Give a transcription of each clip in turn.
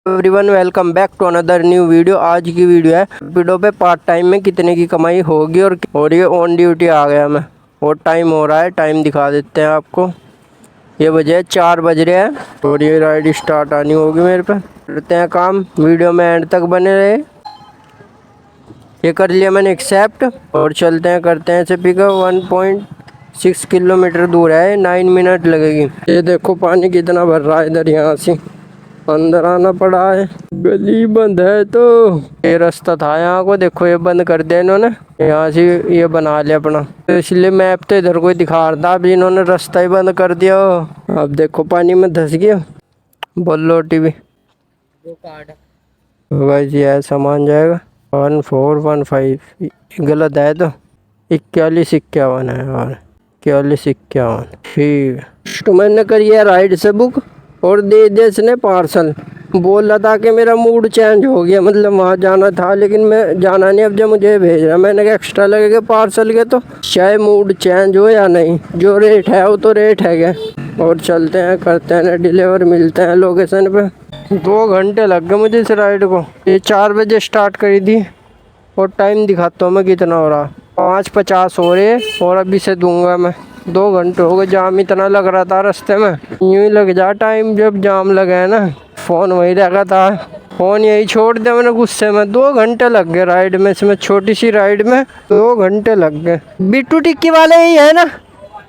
Everyone welcome back to another new video. आज की video है वीडियो पे पार्ट टाइम में कितने की कमाई होगी और ये ऑन ड्यूटी आ गया मैं और टाइम हो रहा है। टाइम दिखा देते हैं आपको। ये बजे 4 बज रहे हैं और ये राइड स्टार्ट आनी होगी मेरे पे। करते हैं काम, वीडियो में एंड तक बने रहे। ये कर लिया मैंने एक्सेप्ट और चलते हैं करते हैं इसे पिकअप। 1.6 किलोमीटर दूर है, 9 मिनट लगेगी। ये देखो पानी कितना भर रहा है इधर, यहाँ से अंदर आना पड़ा है। गली बंद है तो ये रास्ता था यहाँ को, देखो ये बंद कर दिया इन्होंने। यहाँ से ये बना लिया अपना, तो इसलिए मैप तो इधर को दिखा रहा था, अभी इन्होंने रास्ता ही बंद कर दिया। अब देखो पानी में धंस गया। बोलो टीवी गाइस, ये सामान जाएगा 1415। गलत है तो 4151 है और 4151। ठीक, कस्टमर ने करी है राइड से बुक और दे दे इसने पार्सल। बोल रहा था कि मेरा मूड चेंज हो गया, मतलब वहाँ जाना था लेकिन मैं जाना नहीं, अब जब मुझे भेज रहा। मैंने कहा एक्स्ट्रा लगेगा पार्सल के, तो चाहे मूड चेंज हो या नहीं, जो रेट है वो तो रेट है क्या। और चलते हैं करते हैं ना डिलीवर, मिलते हैं लोकेशन पे। 2 घंटे लग गए मुझे इस राइड को। ये 4 बजे स्टार्ट करी थी और टाइम दिखाता हूँ मैं कितना हो रहा। 5:50 हो रहे और अभी से दूंगा मैं। 2 घंटे हो गए, जाम इतना लग रहा था रास्ते में। यूं ही लग जा टाइम जब जाम लगा है ना। फ़ोन वहीं रखा था, फ़ोन यही छोड़ दिया मैंने गुस्से में। 2 घंटे लग गए राइड में, इसमें छोटी सी राइड में 2 घंटे लग गए। बिट्टू टिक्की वाले ही है ना,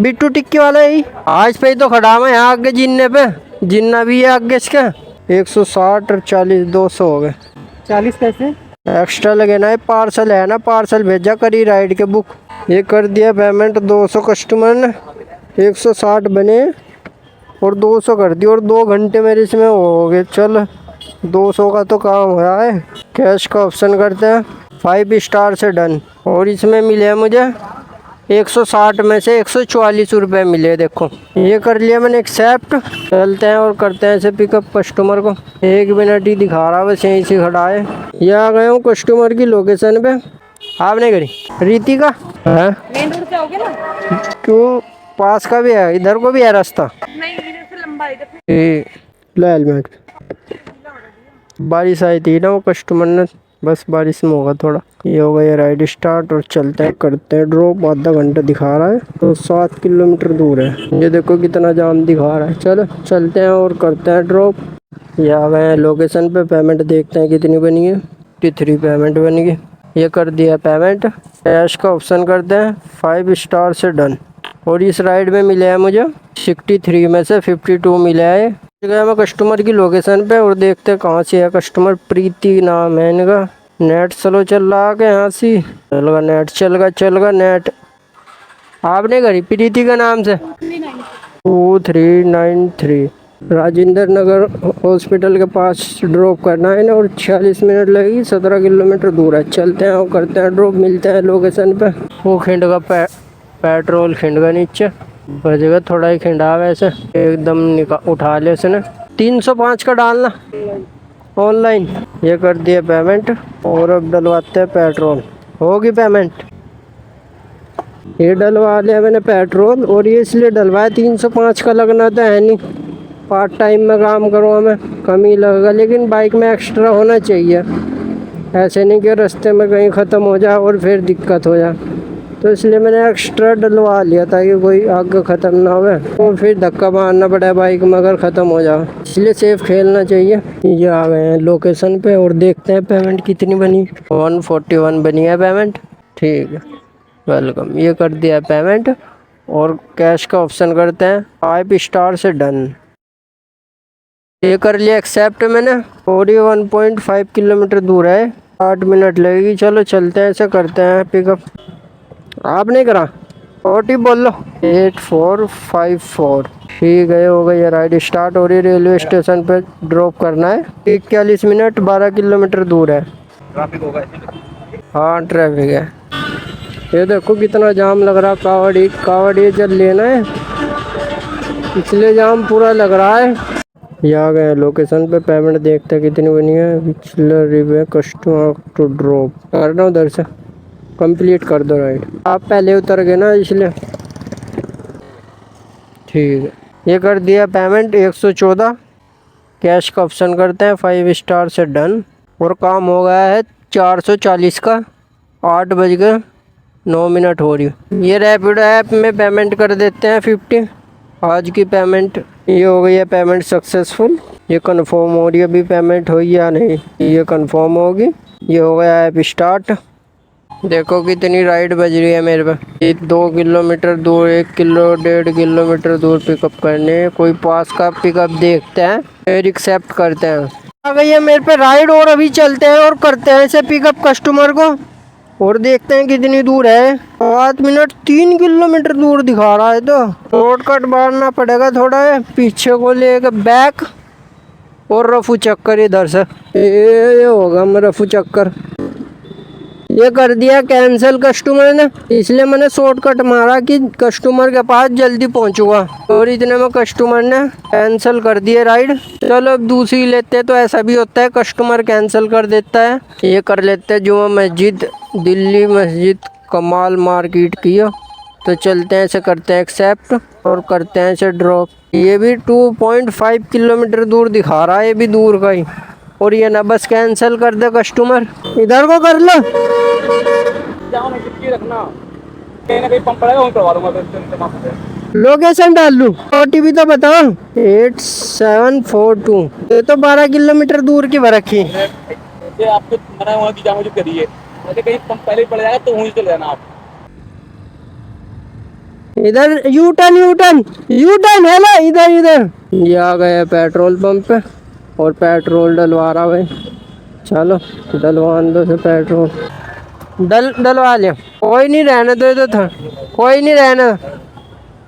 बिट्टू टिक्की वाला ही आज पे ही तो खड़ा मैं यहाँ आगे जिन्ने पे। जिन्ना भी है आगे इसका। 160 और 40, 200 हो गए। 40 पैसे एक्स्ट्रा लगे ना, पार्सल है ना, पार्सल भेजा करी राइड के बुक। ये कर दिया पेमेंट 200 कस्टमर ने। 160 बने और 200 कर दिया और 2 घंटे मेरे इसमें हो गए। चल 200 का तो काम हो रहा है। कैश का ऑप्शन करते हैं, 5 स्टार से डन। और इसमें मिले मुझे 160 में से 144 रुपये मिले। देखो ये कर लिया मैंने एक्सेप्ट। चलते हैं और करते हैं इसे पिकअप कस्टमर को। 1 मिनट ही दिखा रहा, बस यहीं से खड़ा है। ये आ गए हूँ कस्टमर की लोकेशन पे। आपने करी रीति का है, मेन रोड से आओगे ना। क्यों पास का भी है, इधर को भी है रास्ता। नहीं, इधर से लंबा है, इधर से ले हेलमेट। बारिश आई थी ना, वो कस्टमर ने, बस बारिश में होगा थोड़ा। ये हो गया राइड स्टार्ट और चलते हैं करते हैं ड्रॉप। आधा घंटा दिखा रहा है तो 7 किलोमीटर दूर है। ये देखो कितना जाम दिखा रहा है। चलो चलते हैं और करते हैं ड्रॉप। ये आ गए हैं लोकेशन पे। पेमेंट देखते हैं कितनी बनी है। 53 पेमेंट बनी है। ये कर दिया पेमेंट। कैश का ऑप्शन करते हैं, 5 स्टार से डन। और इस राइड में मिले हैं मुझे 63 में से 52 मिला है। गया मैं कस्टमर की लोकेशन पे और देखते हैं कहाँ से है कस्टमर। प्रीति नाम है इनका। नेट स्लो चल रहा है यहाँ से। चलगा नेट, चलगा नेट। आपने करी प्रीति का नाम से 2393 राजेंद्र नगर हॉस्पिटल के पास ड्रॉप करना है ना, और 46 मिनट लगेगी। 17 किलोमीटर दूर है। चलते हैं और करते हैं ड्रॉप, मिलते हैं लोकेशन पे। वो खिंड का पेट्रोल खिंड का नीचे बजेगा, थोड़ा ही खिंडा वैसे एकदम उठा ले उसने। 305 का डालना ऑनलाइन। ये कर दिया पेमेंट और अब डलवाते हैं पेट्रोल। होगी पेमेंट। ये डलवा लिया मैंने पेट्रोल और ये इसलिए डलवाया, 305 का लगना तो है नहीं। पार्ट टाइम में काम करूँ हमें कम ही लगेगा, लेकिन बाइक में एक्स्ट्रा होना चाहिए। ऐसे नहीं कि रास्ते में कहीं ख़त्म हो जाए और फिर दिक्कत हो जाए, तो इसलिए मैंने एक्स्ट्रा डलवा लिया ताकि कोई आगे ख़त्म ना हो और फिर धक्का मारना पड़े बाइक में अगर ख़त्म हो जाए। इसलिए सेफ खेलना चाहिए। ये आ गए हैं लोकेशन पे और देखते हैं पेमेंट कितनी बनी। 141 बनी है पेमेंट। ठीक है, वेलकम। ये कर दिया पेमेंट और कैश का ऑप्शन करते हैं, 5 स्टार से डन। ये कर लिया एक्सेप्ट मैंने। और ये 1.5 किलोमीटर दूर है, 8 मिनट लगेगी। चलो चलते हैं, ऐसा करते हैं पिकअप। आपने करा OT बोल लो 8454। ठीक है, हो गई राइड स्टार्ट। और ये रेलवे स्टेशन पे ड्रॉप करना है। 41 मिनट, 12 किलोमीटर दूर है। ट्रैफिक होगा। हाँ ट्रैफिक है। ये देखो कितना जाम लग रहा। कावड़ी चल लेना है, इसलिए जाम पूरा लग रहा है। ये आ गए लोकेशन पे। पेमेंट देखते हैं कितनी बनी है। पिछले रिव्यू कस्टमर टू ड्रॉप करना, उधर से कंप्लीट कर दो राइड। आप पहले उतर गए ना इसलिए। ठीक है, ये कर दिया पेमेंट 114 कैश का ऑप्शन करते हैं, 5 स्टार से डन। और काम हो गया है 440 का, 8:09 हो रही। ये रैपिडो ऐप में पेमेंट कर देते हैं 50। आज की पेमेंट ये हो गई है, पेमेंट सक्सेसफुल। ये कंफर्म हो रही है अभी पेमेंट हुई या नहीं, ये कंफर्म होगी। ये हो गया ऐप स्टार्ट। देखो कितनी राइड बज रही है मेरे पे। ये 2 किलोमीटर दूर, 1 किलो 1.5 किलोमीटर दूर पिकअप करने। कोई पास का पिकअप देखते हैं, फिर एक्सेप्ट करते हैं। आ गई है मेरे पे राइड, और अभी चलते हैं और करते हैं इसे पिकअप कस्टमर को, और देखते हैं कितनी दूर है। 7 मिनट 3 किलोमीटर दूर दिखा रहा है, तो शॉर्टकट मारना पड़ेगा थोड़ा है। पीछे को लेकर बैक और रफू चक्कर इधर से, ये होगा मेरा रफू चक्कर। ये कर दिया कैंसिल कस्टमर ने, इसलिए मैंने शॉर्टकट मारा कि कस्टमर के पास जल्दी पहुंचूंगा, और इतने में कस्टमर ने कैंसिल कर दिए राइड। चलो अब दूसरी लेते हैं। तो ऐसा भी होता है, कस्टमर कैंसिल कर देता है। ये कर लेते हैं जुमा मस्जिद, दिल्ली मस्जिद कमाल मार्केट की। तो चलते हैं, इसे करते हैं एक्सेप्ट और करते हैं इसे ड्रॉप। ये भी 2.5 किलोमीटर दूर दिखा रहा है, ये भी दूर का ही। और ये ना बस कैंसिल कर दे कस्टमर, इधर को कर लो। जाओ ना, चिट्ठी रखना, कहीं ना कहीं पंप पड़ेगा, वहीं करवा दूंगा फिर। लोकेशन डाल लूँ, OTP तो बताओ। 8742। ये तो 12 किलोमीटर दूर की रखी। ये आपको मना हुआ कि जाओ, जो करिए, अगर कहीं पंप पहले ही पड़ जाएगा तो वहीं चले जाना आप। इधर यू टर्न हेलो, इधर इधर। ये आ गया पेट्रोल पंप पे, और पेट्रोल डलवा रहा है। चलो डलवा दो से पेट्रोल, डलवा लिया। कोई नहीं, रहने दो, तो था कोई नहीं,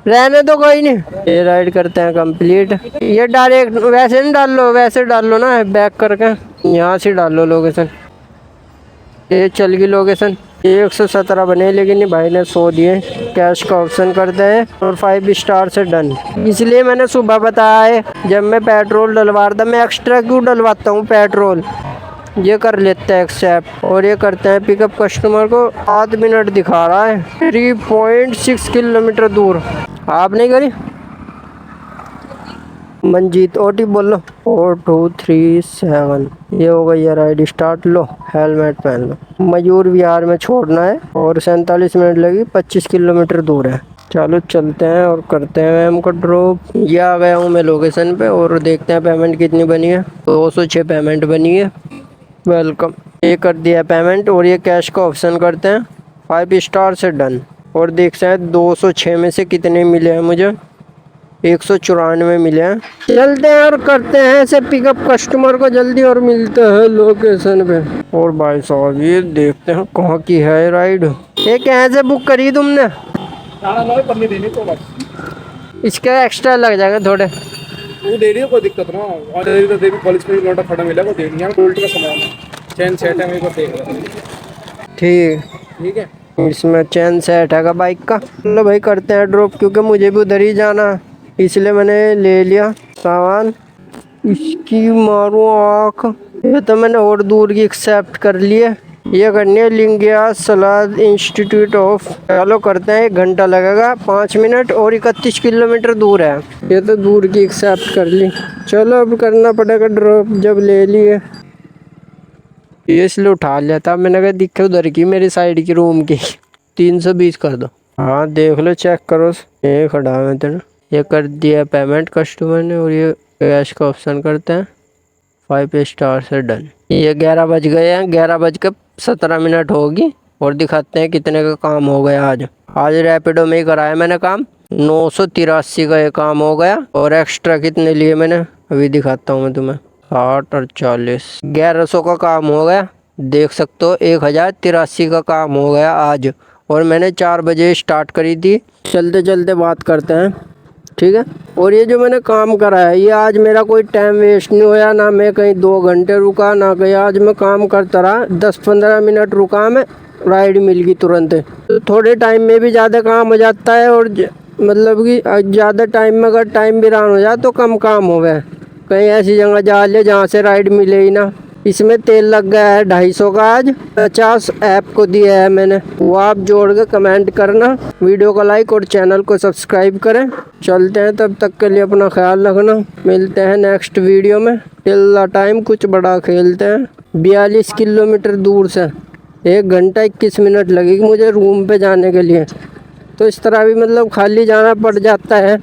रहने दो, कोई नहीं। ये राइड करते हैं कंप्लीट। ये डायरेक्ट वैसे नहीं डाल लो, वैसे डाल लो ना, बैक करके यहाँ से डाल लो लोकेशन। ये चल गई लोकेशन। 117 बने, लेकिन ये भाई ने 100 दिए। कैश का ऑप्शन करते हैं और 5 स्टार से डन। इसलिए मैंने सुबह बताया है, जब मैं पेट्रोल डलवा रहा था, मैं एक्स्ट्रा क्यों डलवाता हूँ पेट्रोल। ये कर लेते हैं एक्सेप्ट, और ये करते हैं पिकअप कस्टमर को। 8 मिनट दिखा रहा है, 3.6 किलोमीटर दूर। आप नहीं करी मंजीत, OTP बोल लो, 4237। ये हो गई है राइड स्टार्ट। लो हेलमेट पहन लो। मयूर विहार में छोड़ना है, और 47 मिनट लगी, 25 किलोमीटर दूर है। चलो चलते हैं और करते हैं मैम को ड्रॉप। ये आ गया हूँ मैं लोकेशन पे, और देखते हैं पेमेंट कितनी बनी है। 206 पेमेंट बनी है। वेलकम, ये कर दिया पेमेंट, और ये कैश का ऑप्शन करते हैं, 5 स्टार से डन। और देखते हैं 206 में से कितने मिले हैं मुझे। 194 मिले हैं। चलते हैं और करते हैं ऐसे पिकअप कस्टमर को जल्दी, और मिलते हैं लोकेशन पे। और भाई साहब ये देखते हैं कहाँ की है राइड। ये कहाँ से बुक करी तुमने? पन्नी देनी तो बस, इसका एक्स्ट्रा लग जाएगा थोड़े। वो दे रही है, कोई दिक्कत ना। और दे रही तो देवी कॉलेज में लोटा खड़ा मिला, वो देनी है। उल्टी का सामान है, चैन सेट है, मेरे को देख रहा। ठीक है, इसमें चैन सेट है बाइक का। चलो भाई करते हैं ड्रॉप, क्योंकि मुझे भी उधर ही जाना, इसलिए मैंने ले लिया सामान। इसकी मारो आँख, ये तो मैंने और दूर की एक्सेप्ट कर लिए। ये करनी है लिंगिया सलाद इंस्टीट्यूट ऑफ। चलो करते हैं, 1 घंटा लगेगा, 5 मिनट, और 31 किलोमीटर दूर है। ये तो दूर की एक्सेप्ट कर ली। चलो अब करना पड़ेगा ड्रॉप, जब ले लिए। ये इसलिए उठा लिया था मैंने, कहा दिखे उधर की, मेरी साइड की रूम की। 320 कर दो। हाँ देख लो, चेक करो, ये खड़ा है तेना। ये कर दिया पेमेंट कस्टमर ने, और ये कैश का ऑप्शन करते हैं, 5 स्टार से डन। ये 11 बज गए हैं, 11:17 होगी, और दिखाते हैं कितने का काम हो गया आज रैपिडो में ही कराया मैंने काम। 983 का ये काम हो गया, और एक्स्ट्रा कितने लिए मैंने अभी दिखाता हूँ मैं तुम्हें। 60 और 40, 1100 का काम हो गया। देख सकते हो 1083 का काम हो गया आज, और मैंने 4 बजे स्टार्ट करी थी। चलते चलते बात करते हैं, ठीक है। और ये जो मैंने काम करा है, ये आज मेरा कोई टाइम वेस्ट नहीं होया, ना मैं कहीं 2 घंटे रुका, ना कहीं। आज मैं काम करता रहा, 10-15 मिनट रुका मैं, राइड मिल गई तुरंत। तो थोड़े टाइम में भी ज़्यादा काम हो जाता है, और मतलब कि ज़्यादा टाइम में अगर टाइम भी रान हो जाए तो कम काम हो गया। कहीं ऐसी जगह जा ले जहाँ से राइड मिले ही ना, इसमें तेल लग गया है 250 का। आज 50 ऐप को दिया है मैंने, वो आप जोड़ के कमेंट करना, वीडियो को लाइक और चैनल को सब्सक्राइब करें। चलते हैं, तब तक के लिए अपना ख्याल रखना, मिलते हैं नेक्स्ट वीडियो में। टिल द टाइम कुछ बड़ा खेलते हैं। 42 किलोमीटर दूर से 1 घंटा 21 मिनट लगेगी मुझे रूम पे जाने के लिए, तो इस तरह भी मतलब खाली जाना पड़ जाता है।